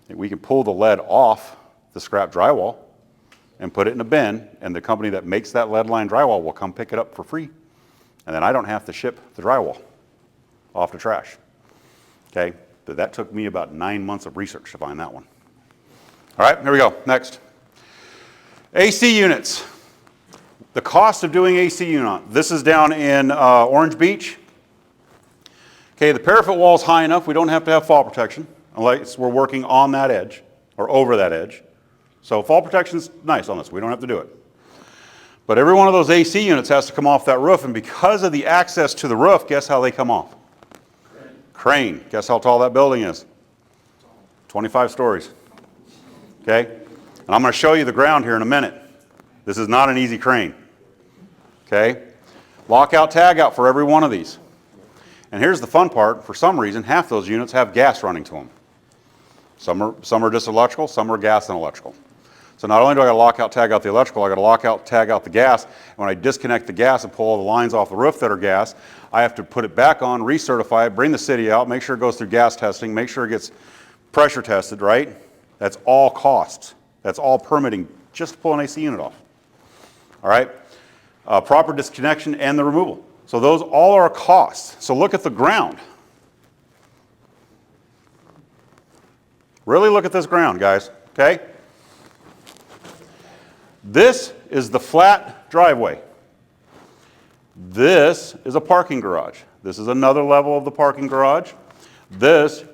that we can pull the lead off the scrap drywall and put it in a bin, and the company that makes that lead line drywall will come pick it up for free. And then I don't have to ship the drywall off the trash. Okay? but that took me about 9 months of research to find that one. All right, here we go. Next. AC units. The cost of doing AC unit. This is down in Orange Beach. Okay, the parapet wall is high enough. We don't have to have fall protection unless we're working on that edge or over that edge. So fall protection is nice on this. We don't have to do it. But every one of those AC units has to come off that roof, and because of the access to the roof, guess how they come off? Crane. Guess how tall that building is? 25 stories. Okay? And I'm going to show you the ground here in a minute. This is not an easy crane. Okay? Lockout, tag out for every one of these. And here's the fun part. For some reason, half those units have gas running to them. Some are just electrical, some are gas and electrical. So not only do I got to lock out, tag out the electrical, I got to lock out, tag out the gas. And when I disconnect the gas and pull all the lines off the roof that are gas, I have to put it back on, recertify it, bring the city out, make sure it goes through gas testing, make sure it gets pressure tested, right? That's all costs. That's all permitting just to pull an AC unit off. All right? Proper disconnection and the removal. So those all are costs. So look at the ground. Really look at this ground, guys, okay? This is the flat driveway. This is a parking garage. This is another level of the parking garage. This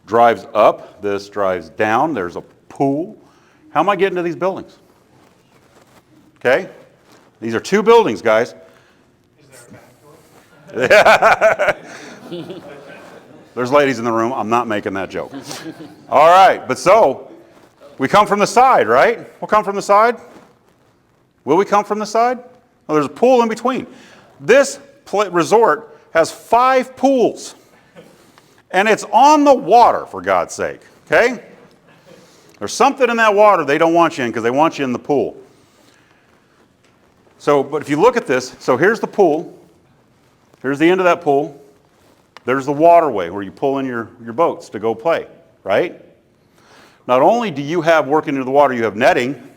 drives up, this drives down, there's a pool. How am I getting to these buildings? Okay? These are two buildings, guys. Is there a back door? There's ladies in the room. I'm not making that joke. All right, but so we come from the side, right? We'll come from the side. Will we come from the side? Well, there's a pool in between. This resort has 5 pools, and it's on the water, for God's sake, okay? There's something in that water they don't want you in because they want you in the pool. So, but if you look at this, so here's the pool. Here's the end of that pool. There's the waterway where you pull in your boats to go play, right? Not only do you have working into the water, you have netting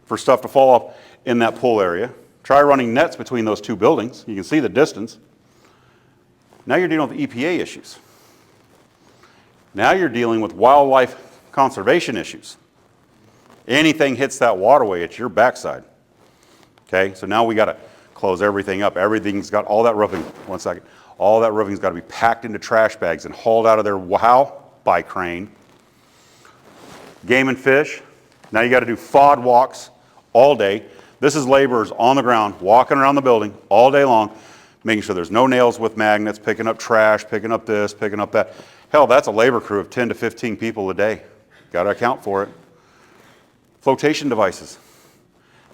for stuff to fall off in that pool area. Try running nets between those two buildings. You can see the distance. Now you're dealing with EPA issues. Now you're dealing with wildlife conservation issues. Anything hits that waterway, it's your backside. Okay, so now we got to close everything up. Everything's got all that roofing. One second. All that roofing's got to be packed into trash bags and hauled out of there. How? By crane. Game and fish. Now you got to do FOD walks all day. This is laborers on the ground, walking around the building all day long, making sure there's no nails with magnets, picking up trash, picking up this, picking up that. Hell, that's a labor crew of 10 to 15 people a day. Got to account for it. Flotation devices.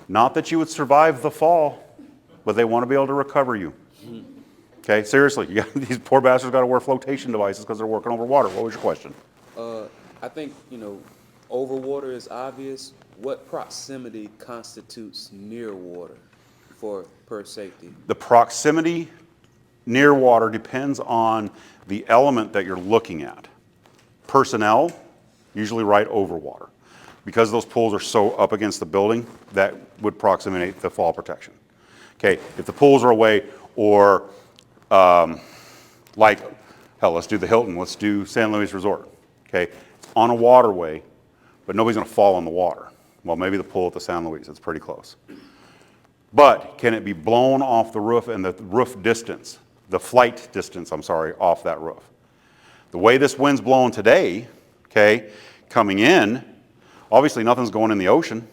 Not that you would survive the fall, but they want to be able to recover you. Okay, seriously, these poor bastards got to wear flotation devices because they're working over water. What was your question? I think, over water is obvious. What proximity constitutes near water per safety? The proximity near water depends on the element that you're looking at. Personnel, usually right over water. Because those pools are so up against the building, that would proximate the fall protection. Okay, if the pools are away, or like, hell, let's do the Hilton, let's do San Luis Resort. Okay, it's on a waterway, but nobody's going to fall in the water. Well, maybe the pool at the San Luis, it's pretty close. But can it be blown off the roof and the roof distance, the flight distance, I'm sorry, off that roof? The way this wind's blowing today, okay, coming in, obviously nothing's going in the ocean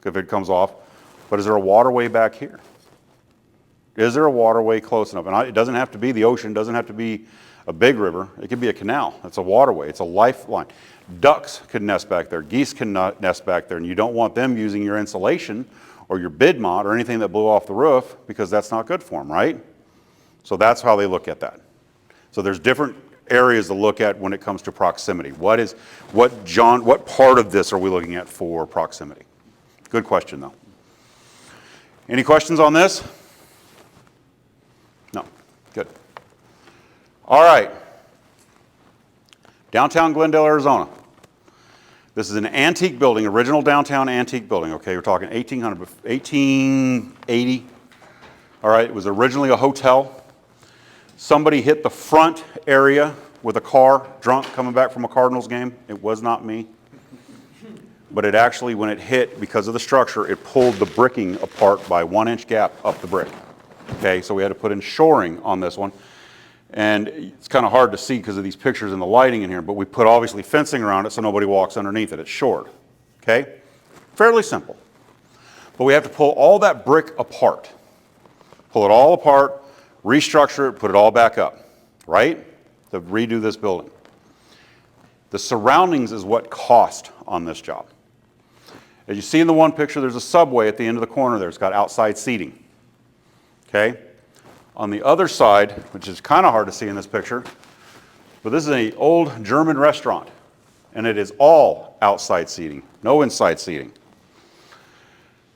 if it comes off, but is there a waterway back here? Is there a waterway close enough? And it doesn't have to be the ocean, doesn't have to be a big river. It could be a canal. It's a waterway. It's a lifeline. Ducks could nest back there. Geese can nest back there, and you don't want them using your insulation or your bid mod or anything that blew off the roof because that's not good for them, right? So that's how they look at that. So there's different areas to look at when it comes to proximity. What part of this are we looking at for proximity? Good question, though. Any questions on this? No. Good. All right. Downtown Glendale, Arizona. This is an antique building, original downtown antique building. Okay, we're talking 1880. All right, it was originally a hotel. Somebody hit the front area with a car, drunk, coming back from a Cardinals game. It was not me. But it actually, when it hit, because of the structure, it pulled the bricking apart by 1-inch gap up the brick. Okay, so we had to put in shoring on this one. And it's kind of hard to see because of these pictures and the lighting in here, but we put obviously fencing around it so nobody walks underneath it. It's shored. Okay? Fairly simple. But we have to pull all that brick apart. Pull it all apart, restructure it, put it all back up. Right? To redo this building. The surroundings is what cost on this job. As you see in the one picture, there's a subway at the end of the corner there. It's got outside seating. Okay? On the other side, which is kind of hard to see in this picture, but this is an old German restaurant, and it is all outside seating, no inside seating.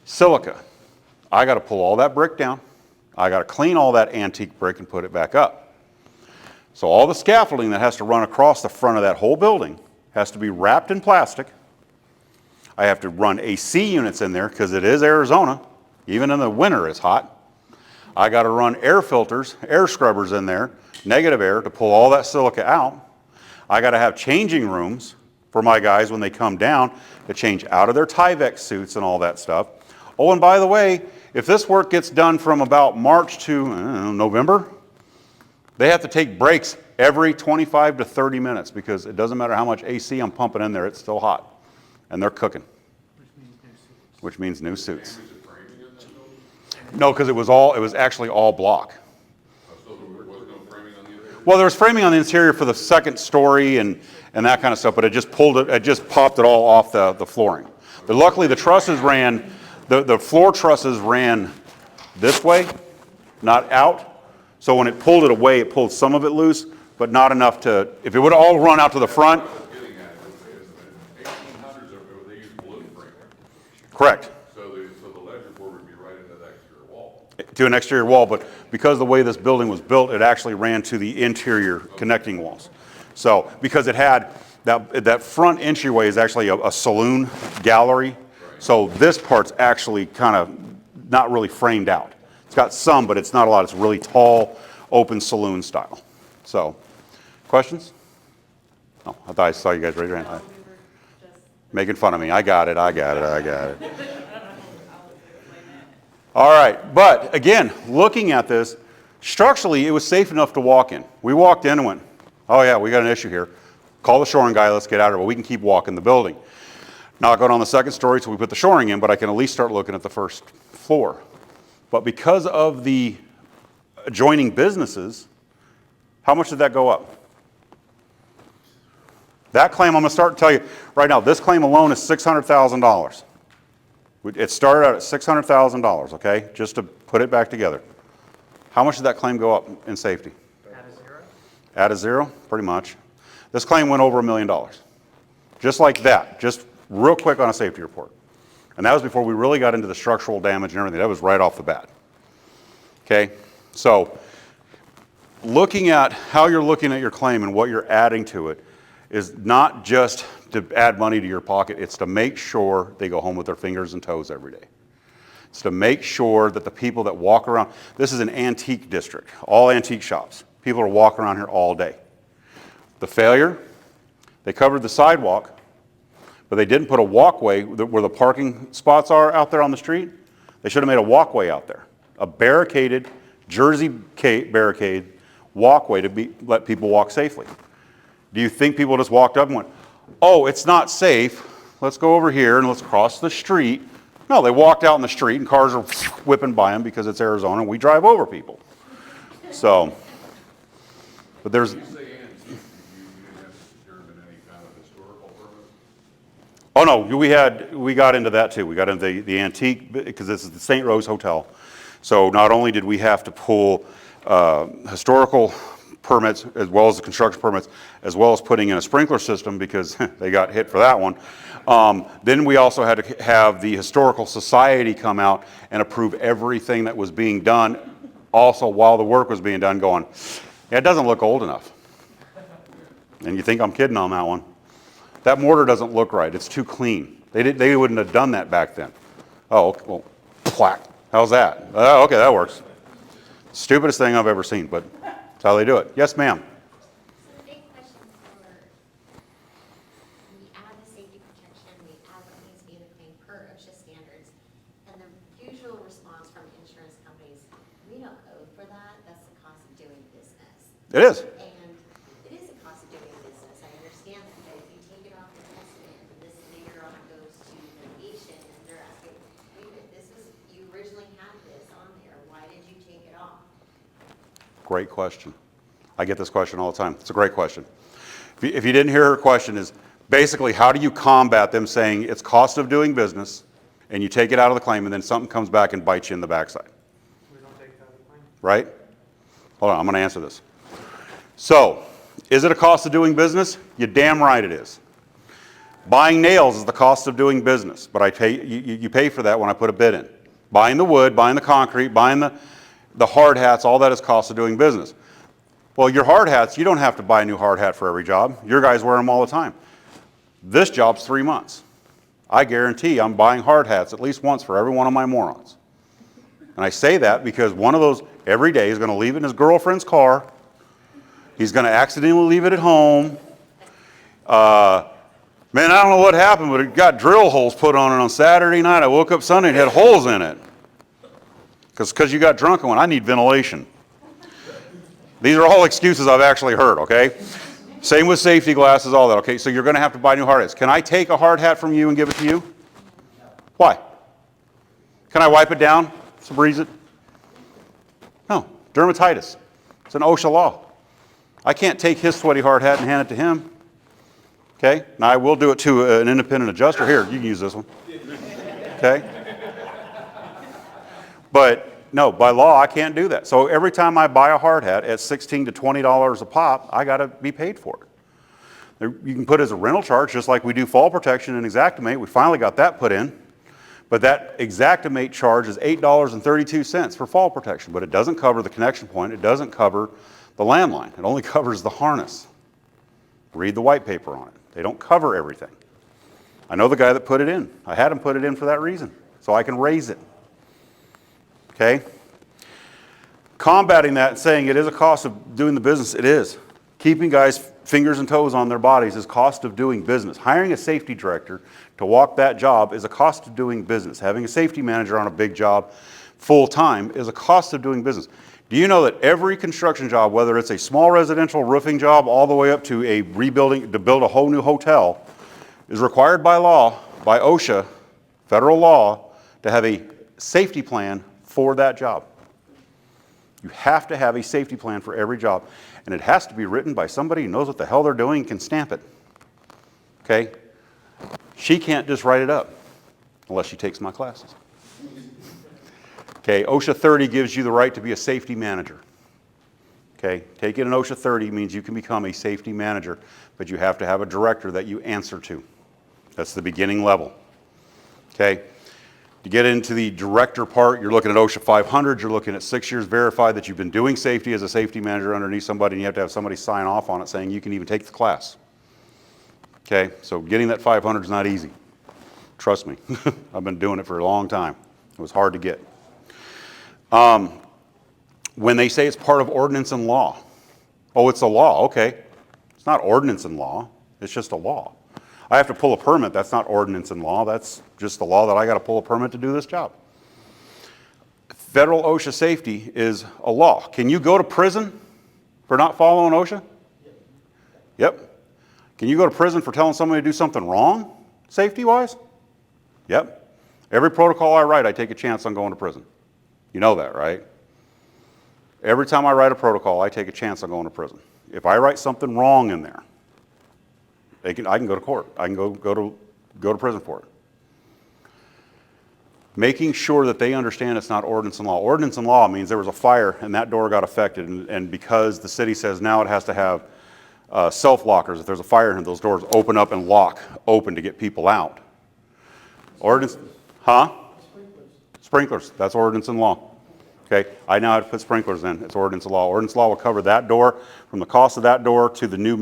Silica. I got to pull all that brick down. I got to clean all that antique brick and put it back up. So all the scaffolding that has to run across the front of that whole building has to be wrapped in plastic. I have to run AC units in there because it is Arizona. Even in the winter it's hot. I got to run air filters, air scrubbers in there, negative air to pull all that silica out. I got to have changing rooms for my guys when they come down to change out of their Tyvek suits and all that stuff. Oh, and by the way, if this work gets done from about March to November, they have to take breaks every 25 to 30 minutes because it doesn't matter how much AC I'm pumping in there, it's still hot. And they're cooking. Which means new suits. No, because it was actually all block. So there was no framing on the interior? Well, there was framing on the interior for the second story and that kind of stuff, but it just popped it all off the flooring. But luckily the trusses ran, the floor trusses ran this way, not out. So when it pulled it away, it pulled some of it loose, but not enough to, if it would all run out to the front. What I was getting at is that 1800s, they used balloon framing. Correct. So the ledger board would be right into the exterior wall. To an exterior wall, but because of the way this building was built, it actually ran to the interior connecting walls. So because it had, that front entryway is actually a saloon gallery, so this part's actually kind of not really framed out. It's got some, but it's not a lot. It's really tall, open saloon style. So, questions? Oh, I thought I saw you guys raise your hand. Making fun of me. I got it. All right, but again, looking at this, structurally, it was safe enough to walk in. We walked in and went, oh yeah, we got an issue here. Call the shoring guy, let's get out of here, but we can keep walking the building. Not going on the second story till we put the shoring in, but I can at least start looking at the first floor. But because of the adjoining businesses, how much did that go up? That claim, I'm going to start to tell you right now, this claim alone is $600,000. It started out at $600,000, okay? Just to put it back together. How much did that claim go up in safety? At a zero? At a zero, pretty much. This claim went over $1 million. Just like that, just real quick on a safety report. And that was before we really got into the structural damage and everything. That was right off the bat. Okay, so looking at how you're looking at your claim and what you're adding to it is not just to add money to your pocket, it's to make sure they go home with their fingers and toes every day. It's to make sure that the people that walk around, this is an antique district, all antique shops. People are walking around here all day. The failure, they covered the sidewalk, but they didn't put a walkway where the parking spots are out there on the street. They should have made a walkway out there. A barricaded, jersey barricade walkway to let people walk safely. Do you think people just walked up and went, oh, it's not safe, let's go over here and let's cross the street? No, they walked out in the street and cars are whipping by them because it's Arizona and we drive over people. So, but there's... When you say antique, you didn't have to determine any kind of historical permit? Oh no, we got into that too. We got into the antique, because this is the St. Rose Hotel. So not only did we have to pull historical permits as well as the construction permits, as well as putting in a sprinkler system because they got hit for that one. Then we also had to have the Historical Society come out and approve everything that was being done, also while the work was being done, going, yeah, it doesn't look old enough. And you think I'm kidding on that one. That mortar doesn't look right. It's too clean. They wouldn't have done that back then. Oh, okay, well, plaque. How's that? Oh, okay, that works. Stupidest thing I've ever seen, but that's how they do it. Yes, ma'am. So the big It is. And it is a cost of doing business, I understand that, but if you take it off the estimate, and this later on goes to litigation, and they're asking, wait a minute, you originally had this on there, why did you take it off? Great question. I get this question all the time. It's a great question. If you didn't hear her question, is basically how do you combat them saying it's cost of doing business and you take it out of the claim and then something comes back and bites you in the backside, We don't take that as a claim. right? Hold on, I'm going to answer this. So, is it a cost of doing business? You're damn right it is. Buying nails is the cost of doing business, but you pay for that when I put a bid in. Buying the wood, buying the concrete, buying the hard hats, all that is cost of doing business. Well, your hard hats, you don't have to buy a new hard hat for every job. Your guys wear them all the time. This job's 3 months. I guarantee I'm buying hard hats at least once for every one of my morons. And I say that because one of those every day is going to leave it in his girlfriend's car. He's going to accidentally leave it at home. Man, I don't know what happened, but it got drill holes put on it on Saturday night. I woke up Sunday and it had holes in it. Because you got drunk and went, I need ventilation. These are all excuses I've actually heard, okay? Same with safety glasses, all that, okay? So you're going to have to buy new hard hats. Can I take a hard hat from you and give it to you? Why? Can I wipe it down? Breeze it? No. Dermatitis. It's an OSHA law. I can't take his sweaty hard hat and hand it to him. Okay? Now, I will do it to an independent adjuster. Here, you can use this one. Okay? But no, by law, I can't do that. So every time I buy a hard hat at $16 to $20 a pop, I got to be paid for it. You can put it as a rental charge, just like we do fall protection and Xactimate. We finally got that put in. But that Xactimate charge is $8.32 for fall protection. But it doesn't cover the connection point. It doesn't cover the landline. It only covers the harness. Read the white paper on it. They don't cover everything. I know the guy that put it in. I had him put it in for that reason, so I can raise it. Okay? Combating that and saying it is a cost of doing the business, it is. Keeping guys' fingers and toes on their bodies is cost of doing business. Hiring a safety director to walk that job is a cost of doing business. Having a safety manager on a big job full-time is a cost of doing business. Do you know that every construction job, whether it's a small residential roofing job all the way up to a rebuilding, to build a whole new hotel, is required by law, by OSHA, federal law, to have a safety plan for that job? You have to have a safety plan for every job. And it has to be written by somebody who knows what the hell they're doing and can stamp it. Okay? She can't just write it up unless she takes my classes. Okay, OSHA 30 gives you the right to be a safety manager. Okay, taking an OSHA 30 means you can become a safety manager, but you have to have a director that you answer to. That's the beginning level. Okay, to get into the director part, you're looking at OSHA 500, you're looking at 6 years verified that you've been doing safety as a safety manager underneath somebody, and you have to have somebody sign off on it saying you can even take the class. Okay, so getting that 500 is not easy. Trust me, I've been doing it for a long time. It was hard to get. When they say it's part of ordinance and law, oh, it's a law, okay. It's not ordinance and law, it's just a law. I have to pull a permit, that's not ordinance and law, that's just the law that I got to pull a permit to do this job. Federal OSHA safety is a law. Can you go to prison for not following OSHA? Yep. Can you go to prison for telling somebody to do something wrong, safety-wise? Yep. Every protocol I write, I take a chance on going to prison. You know that, right? Every time I write a protocol, I take a chance on going to prison. If I write something wrong in there, I can go to court. I can go to prison for it. Making sure that they understand it's not ordinance and law. Ordinance and law means there was a fire and that door got affected, and because the city says now it has to have self-lockers, if there's a fire and those doors open up and lock open to get people out. Ordinance, huh? Sprinklers, that's ordinance and law. Okay, I now have to put sprinklers in, it's ordinance and law. Ordinance law will cover that door, from the cost of that door to the new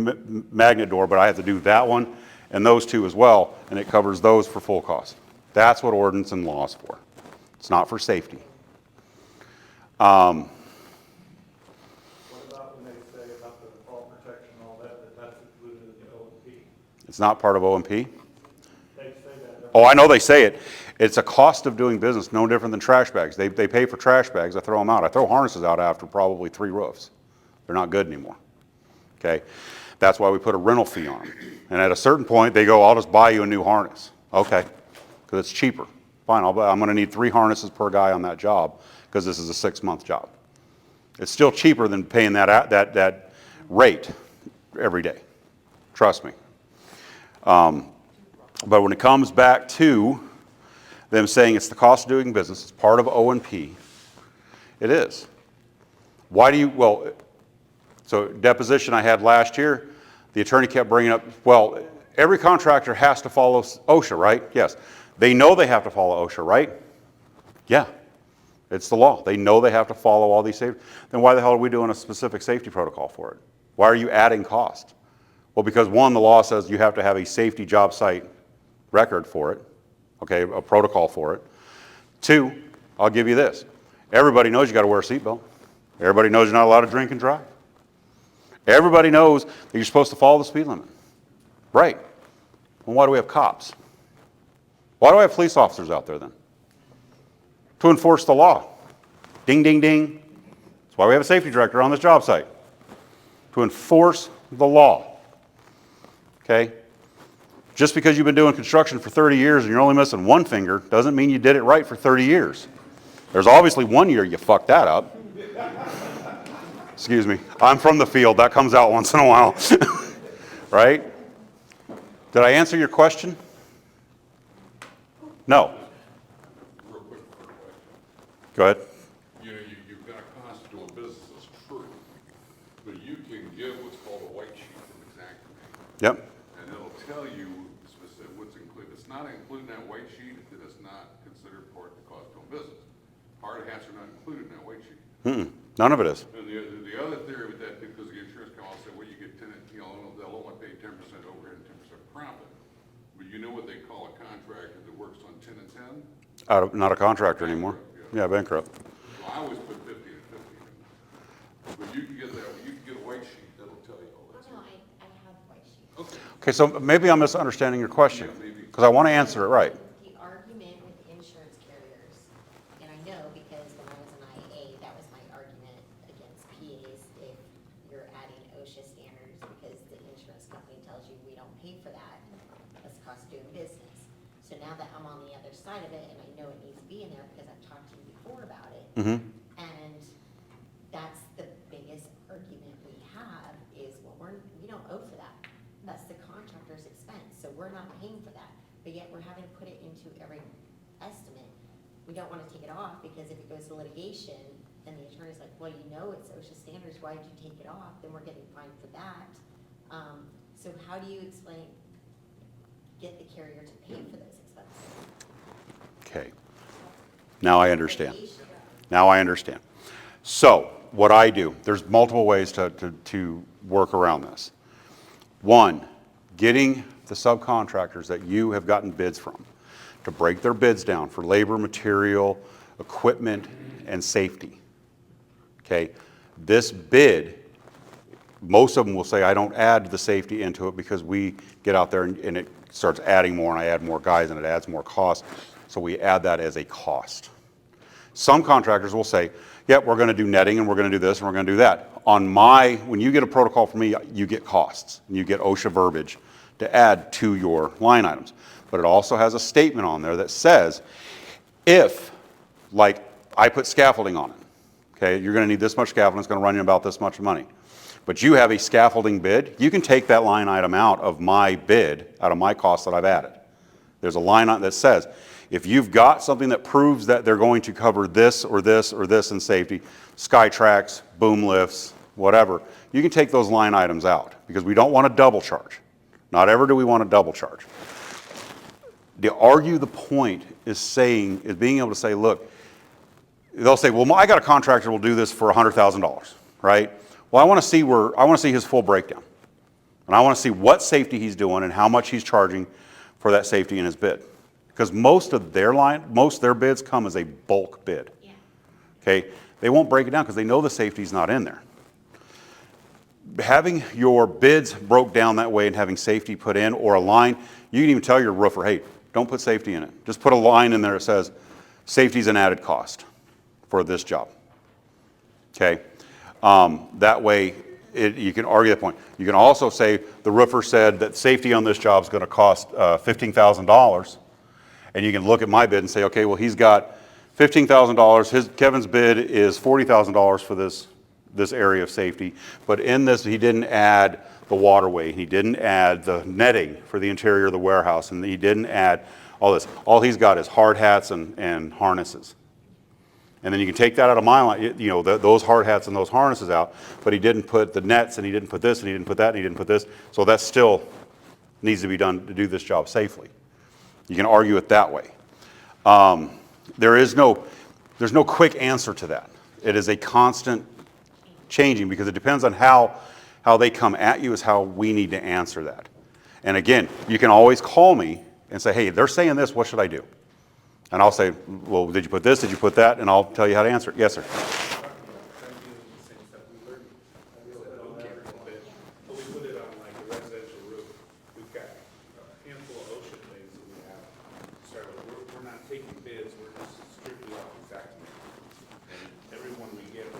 magnet door, but I have to do that one and those two as well, and it covers those for full cost. That's what ordinance and law is for. It's not for safety. What about when they say about the fall protection and all that, that's included in the O&P? It's not part of O&P? They say that. Oh, I know they say it. It's a cost of doing business, no different than trash bags. They pay for trash bags. I throw them out. I throw harnesses out after probably 3 roofs. They're not good anymore. Okay? That's why we put a rental fee on them. And at a certain point, they go, I'll just buy you a new harness. Okay, because it's cheaper. Fine, I'm going to need 3 harnesses per guy on that job because this is a 6-month job. It's still cheaper than paying that rate every day. Trust me. But when it comes back to them saying it's the cost of doing business, it's part of O&P, it is. Why do you, well, so deposition I had last year, the attorney kept bringing up, well, every contractor has to follow OSHA, right? Yes. They know they have to follow OSHA, right? Yeah. It's the law. They know they have to follow all these safety. Then why the hell are we doing a specific safety protocol for it? Why are you adding cost? Well, because one, the law says you have to have a safety job site record for it, okay, a protocol for it. 2, I'll give you this. Everybody knows you got to wear a seatbelt. Everybody knows you're not allowed to drink and drive. Everybody knows that you're supposed to follow the speed limit. Right. Well, why do we have cops? Why do I have police officers out there then? To enforce the law. Ding, ding, ding. That's why we have a safety director on this job site. To enforce the law. Okay? Just because you've been doing construction for 30 years and you're only missing 1 finger doesn't mean you did it right for 30 years. There's obviously 1 year you fucked that up. Excuse me. I'm from the field. That comes out once in a while. Right? Did I answer your question? No. Real quick for a question. Go ahead. You know, you've got cost doing business, that's true. But you can get what's called a white sheet from Exactly. Yep. And it'll tell you specific what's included. If it's not included in that white sheet, then it's not considered part of the cost doing business. Hard hats are not included in that white sheet. None of it is. And the other theory with that, because the insurance company will say, well, you get 10, you know, they'll only pay 10% overhead and 10% profit. But you know what they call a contractor that works on 10 and 10? Not a contractor anymore. Yeah, bankrupt. So I always put 50 and 50 in. But you can get that, you can get a white sheet that'll tell you all that. No, I have white sheet. Okay. Okay, so maybe I'm misunderstanding your question Yeah, maybe. because I want to answer it right. The argument with insurance carriers, and I know because when I was an IA, that was my argument against PAs if you're adding OSHA standards because the insurance company tells you we don't pay for that. That's the cost of doing business. So now that I'm on the other side of it and I know it needs to be in there because I've talked to you before about it. And that's the biggest argument we have is, well, we don't owe for that. That's the contractor's expense, so we're not paying for that. But yet we're having to put it into every estimate. We don't want to take it off because if it goes to litigation, then the attorney's like, well, you know it's OSHA standards, why did you take it off? Then we're getting fined for that. So how do you get the carrier to pay for those expenses? Okay. Now I understand. Now I understand. So what I do, there's multiple ways to work around this. 1, getting the subcontractors that you have gotten bids from to break their bids down for labor, material, equipment, and safety. Okay? This bid, most of them will say, I don't add the safety into it because we get out there and it starts adding more and I add more guys and it adds more cost. So we add that as a cost. Some contractors will say, yep, we're going to do netting and we're going to do this and we're going to do that. When you get a protocol from me, you get costs and you get OSHA verbiage to add to your line items. But it also has a statement on there that says, if, like, I put scaffolding on it, okay, you're going to need this much scaffolding, it's going to run you about this much money. But you have a scaffolding bid, you can take that line item out of my bid, out of my cost that I've added. There's a line item that says, if you've got something that proves that they're going to cover this or this or this in safety, sky tracks, boom lifts, whatever, you can take those line items out because we don't want to double charge. Not ever do we want to double charge. To argue the point is being able to say, look, they'll say, well, I got a contractor who will do this for $100,000, right? Well, I want to see his full breakdown. And I want to see what safety he's doing and how much he's charging for that safety in his bid. Because most of their bids come as a bulk bid. Yeah. Okay? They won't break it down because they know the safety's not in there. Having your bids broke down that way and having safety put in or a line, you can even tell your roofer, hey, don't put safety in it. Just put a line in there that says safety's an added cost for this job. Okay? That way, you can argue that point. You can also say the roofer said that safety on this job is going to cost $15,000, and you can look at my bid and say, okay, well, he's got $15,000. Kevin's bid is $40,000 for this area of safety, but in this he didn't add the waterway, he didn't add the netting for the interior of the warehouse, and he didn't add all this. All he's got is hard hats and harnesses. And then you can take that out of my line, you know, those hard hats and those harnesses out, but he didn't put the nets, and he didn't put this, and he didn't put that, and he didn't put this. So that still needs to be done to do this job safely. You can argue it that way. There's no quick answer to that. It is a constant changing, because it depends on how they come at you is how we need to answer that. And again, you can always call me and say, hey, they're saying this, what should I do? And I'll say, well, did you put this, did you put that? And I'll tell you how to answer it. Yes, sir. But we put it on like a residential roof. We've got a handful of OSHA things that we have. So we're not taking bids, we're just strictly off exactimate. And every one we get,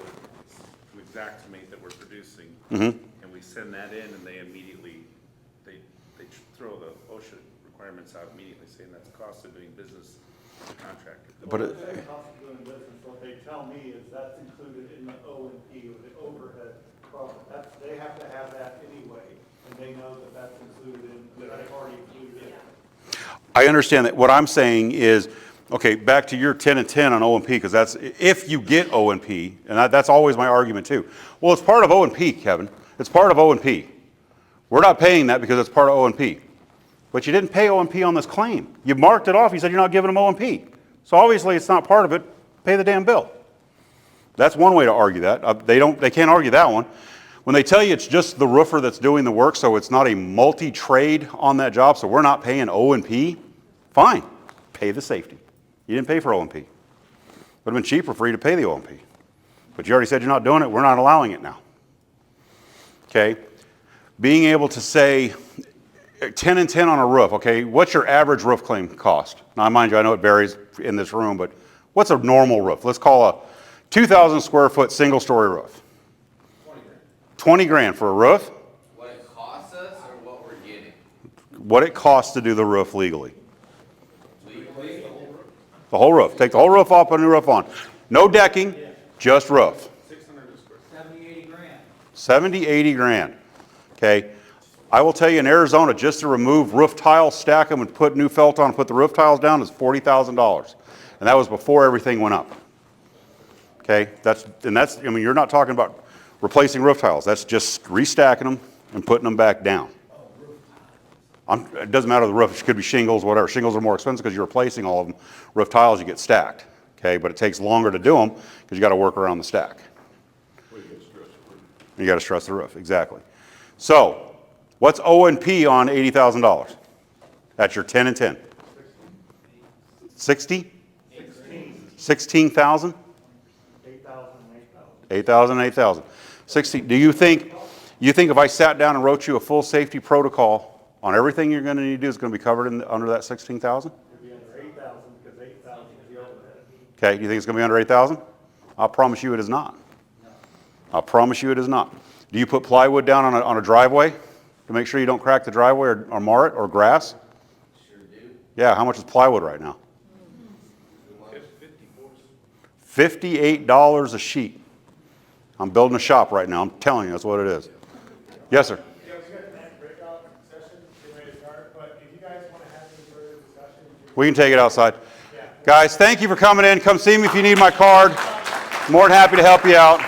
we exactimate that we're producing. And we send that in, and they immediately, they throw the OSHA requirements out immediately, saying that's the cost of doing business with the contractor. But The cost of doing business, what they tell me is that's included in the O and P, or the overhead profit. They have to have that anyway, and they know that that's included in, that I've already included in. I understand that. What I'm saying is, okay, back to your 10 and 10 on O and P, because that's, if you get O and P, and that's always my argument too. Well, it's part of O and P, Kevin. It's part of O and P. We're not paying that because it's part of O and P. But you didn't pay O and P on this claim. You marked it off. You said you're not giving them O and P. So obviously it's not part of it. Pay the damn bill. That's one way to argue that. They can't argue that one. When they tell you it's just the roofer that's doing the work, so it's not a multi-trade on that job, so we're not paying O and P, fine. Pay the safety. You didn't pay for O and P. Would have been cheaper for you to pay the O and P. But you already said you're not doing it. We're not allowing it now. Okay? Being able to say 10 and 10 on a roof, okay, what's your average roof claim cost? Now, mind you, I know it varies in this room, but what's a normal roof? Let's call a 2,000 square foot single story roof. 20 grand for a roof? What it costs us or what we're getting? What it costs to do the roof legally. Legally? The whole roof. Take the whole roof off, put a new roof on. No decking, just roof. 70, 80 grand. 70, 80 grand. Okay. I will tell you, in Arizona, just to remove roof tiles, stack them, and put new felt on, put the roof tiles down is $40,000. And that was before everything went up. Okay? I mean, you're not talking about replacing roof tiles. That's just restacking them and putting them back down. It doesn't matter the roof. It could be shingles, whatever. Shingles are more expensive because you're replacing all of them. Roof tiles, you get stacked. Okay? But it takes longer to do them because you got to work around the stack. You got to stress the roof, exactly. So, what's O and P on $80,000? That's your 10 and 10. 60? 16,000? 8,000, 8,000. 60. Do you think if I sat down and wrote you a full safety protocol on everything you're going to need to do is going to be covered under that 16,000? It'd be under 8,000, because 8,000 is the overhead. Okay, you think it's going to be under 8,000? I'll promise you it is not. I'll promise you it is not. Do you put plywood down on a driveway to make sure you don't crack the driveway or mar it, or grass? Sure do. Yeah, how much is plywood right now? $58 a sheet. I'm building a shop right now. I'm telling you, that's what it is. Yes, sir. Yeah, we got a breakout session, get ready to start, but if you guys want to have any further discussion. We can take it outside. Guys, thank you for coming in. Come see me if you need my card. More than happy to help you out.